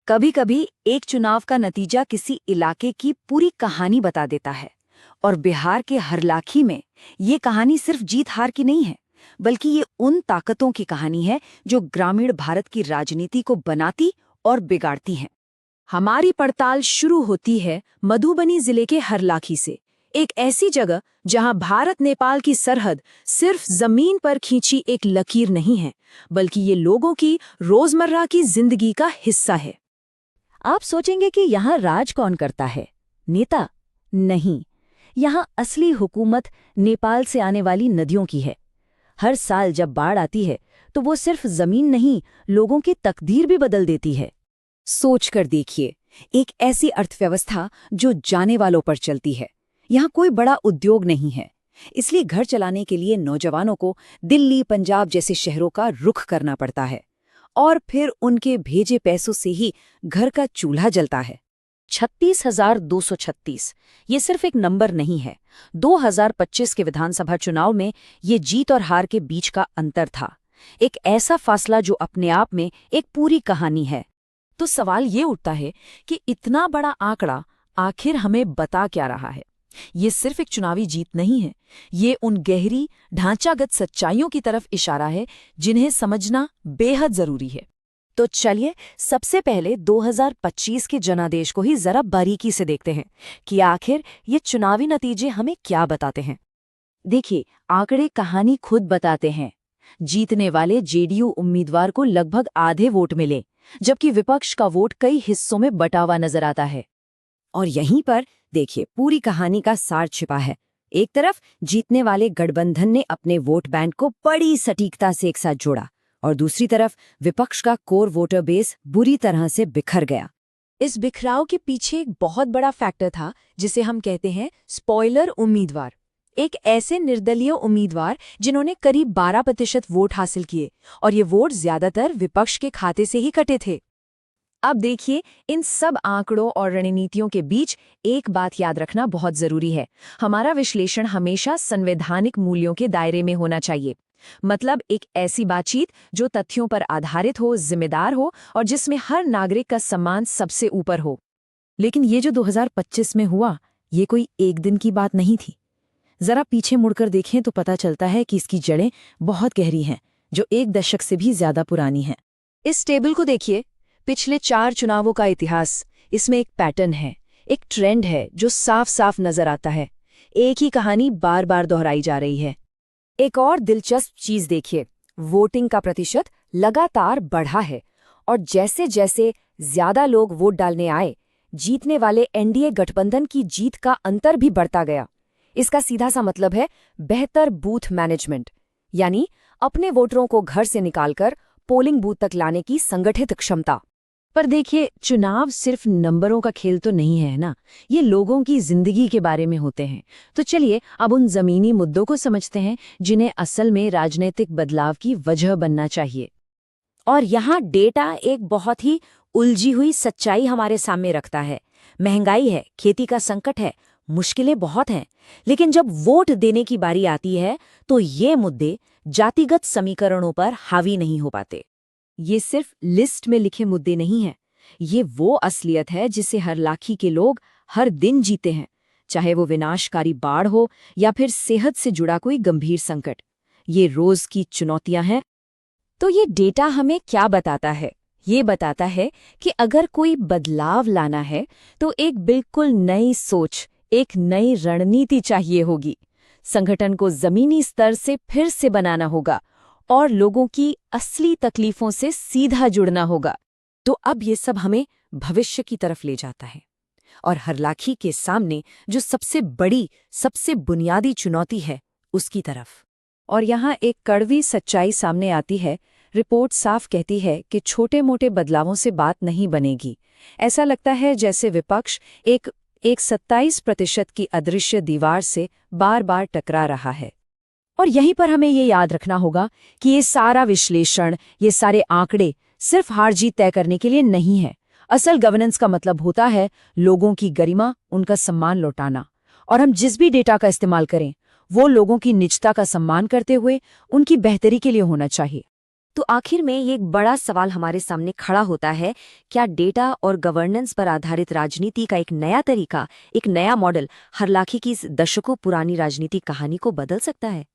कभी कभी एक चुनाव का नतीजा किसी इलाके की पूरी कहानी बता देता है। और बिहार के हरलाखी में ये कहानी सिर्फ जीत हार की नहीं है, बल्कि ये उन ताकतों की कहानी है जो ग्रामीण भारत की राजनीति को बनाती और बिगाड़ती हैं। हमारी पड़ताल शुरू होती है मधुबनी जिले के हरलाखी से, एक ऐसी जगह जहां भारत नेपाल की सरहद सिर्फ जमीन पर खींची एक लकीर नहीं है, बल्कि ये लोगों की रोजमर्रा की जिंदगी का हिस्सा है। आप सोचेंगे कि यहाँ राज कौन करता है? नेता? नहीं, यहाँ असली हुकूमत नेपाल से आने वाली नदियों की है। हर साल जब बाढ़ आती है तो वो सिर्फ जमीन नहीं, लोगों की तकदीर भी बदल देती है। सोचकर देखिए, एक ऐसी अर्थव्यवस्था जो जाने वालों पर चलती है। यहाँ कोई बड़ा उद्योग नहीं है, इसलिए घर चलाने के लिए नौजवानों को दिल्ली, पंजाब जैसे शहरों का रुख करना पड़ता है, और फिर उनके भेजे पैसों से ही घर का चूल्हा जलता है। 36,236 ये सिर्फ एक नंबर नहीं है। 2025 के विधानसभा चुनाव में ये जीत और हार के बीच का अंतर था, एक ऐसा फासला जो अपने आप में एक पूरी कहानी है। तो सवाल ये उठता है कि इतना बड़ा आंकड़ा आखिर हमें बता क्या रहा है? ये सिर्फ एक चुनावी जीत नहीं है, ये उन गहरी ढांचागत सच्चाइयों की तरफ इशारा है जिन्हें समझना बेहद जरूरी है। तो चलिए सबसे पहले 2025 के जनादेश को ही जरा बारीकी से देखते हैं कि आखिर ये चुनावी नतीजे हमें क्या बताते हैं। देखिए, आंकड़े कहानी खुद बताते हैं। जीतने वाले जेडीयू उम्मीदवार को लगभग आधे वोट मिले, जबकि विपक्ष का वोट कई हिस्सों में बटा हुआ नजर आता है। और यहीं पर देखिए, पूरी कहानी का सार छिपा है। एक तरफ जीतने वाले गठबंधन ने अपने वोट बैंक को बड़ी सटीकता से एक साथ जोड़ा, और दूसरी तरफ विपक्ष का कोर वोटर बेस बुरी तरह से बिखर गया। इस बिखराव के पीछे एक बहुत बड़ा फैक्टर था जिसे हम कहते हैं स्पॉइलर उम्मीदवार। एक ऐसे निर्दलीय उम्मीदवार जिन्होंने करीब 12% वोट हासिल किए, और ये वोट ज्यादातर विपक्ष के खाते से ही कटे थे। अब देखिए, इन सब आंकड़ों और रणनीतियों के बीच एक बात याद रखना बहुत जरूरी है। हमारा विश्लेषण हमेशा संवैधानिक मूल्यों के दायरे में होना चाहिए। मतलब एक ऐसी बातचीत जो तथ्यों पर आधारित हो, जिम्मेदार हो, और जिसमें हर नागरिक का सम्मान सबसे ऊपर हो। लेकिन ये जो 2025 में हुआ, ये कोई एक दिन की बात नहीं थी। जरा पीछे मुड़कर देखें तो पता चलता है कि इसकी जड़ें बहुत गहरी हैं, जो एक दशक से भी ज्यादा पुरानी हैं। इस टेबल को देखिए, पिछले 4 चुनावों का इतिहास। इसमें एक पैटर्न है, एक ट्रेंड है जो साफ साफ नजर आता है। एक ही कहानी बार बार दोहराई जा रही है। एक और दिलचस्प चीज देखिए, वोटिंग का प्रतिशत लगातार बढ़ा है, और जैसे जैसे ज्यादा लोग वोट डालने आए, जीतने वाले एनडीए गठबंधन की जीत का अंतर भी बढ़ता गया। इसका सीधा सा मतलब है बेहतर बूथ मैनेजमेंट, यानी अपने वोटरों को घर से निकालकर पोलिंग बूथ तक लाने की संगठित क्षमता। पर देखिए, चुनाव सिर्फ नंबरों का खेल तो नहीं है ना, ये लोगों की जिंदगी के बारे में होते हैं। तो चलिए अब उन जमीनी मुद्दों को समझते हैं जिन्हें असल में राजनीतिक बदलाव की वजह बनना चाहिए। और यहाँ डेटा एक बहुत ही उलझी हुई सच्चाई हमारे सामने रखता है। महंगाई है, खेती का संकट है, मुश्किलें बहुत हैं, लेकिन जब वोट देने की बारी आती है तो ये मुद्दे जातिगत समीकरणों पर हावी नहीं हो पाते। ये सिर्फ लिस्ट में लिखे मुद्दे नहीं हैं, ये वो असलियत है जिसे हरलाखी के लोग हर दिन जीते हैं, चाहे वो विनाशकारी बाढ़ हो या फिर सेहत से जुड़ा कोई गंभीर संकट। ये रोज की चुनौतियां हैं। तो ये डेटा हमें क्या बताता है? ये बताता है कि अगर कोई बदलाव लाना है तो एक बिल्कुल नई सोच, एक नई रणनीति चाहिए होगी। संगठन को जमीनी स्तर से फिर से बनाना होगा, और लोगों की असली तकलीफों से सीधा जुड़ना होगा। तो अब ये सब हमें भविष्य की तरफ ले जाता है, और हरलाखी के सामने जो सबसे बड़ी, सबसे बुनियादी चुनौती है, उसकी तरफ। और यहाँ एक कड़वी सच्चाई सामने आती है। रिपोर्ट साफ कहती है कि छोटे मोटे बदलावों से बात नहीं बनेगी। ऐसा लगता है जैसे विपक्ष एक 27% की अदृश्य दीवार से बार बार टकरा रहा है। और यहीं पर हमें ये याद रखना होगा कि ये सारा विश्लेषण, ये सारे आंकड़े सिर्फ हार जीत तय करने के लिए नहीं है। असल गवर्नेंस का मतलब होता है लोगों की गरिमा, उनका सम्मान लौटाना। और हम जिस भी डेटा का इस्तेमाल करें, वो लोगों की निजता का सम्मान करते हुए उनकी बेहतरी के लिए होना चाहिए। तो आखिर में ये एक बड़ा सवाल हमारे सामने खड़ा होता है, क्या डेटा और गवर्नेंस पर आधारित राजनीति का एक नया तरीका, एक नया मॉडल हरलाखी की इस दशकों पुरानी राजनीतिक कहानी को बदल सकता है?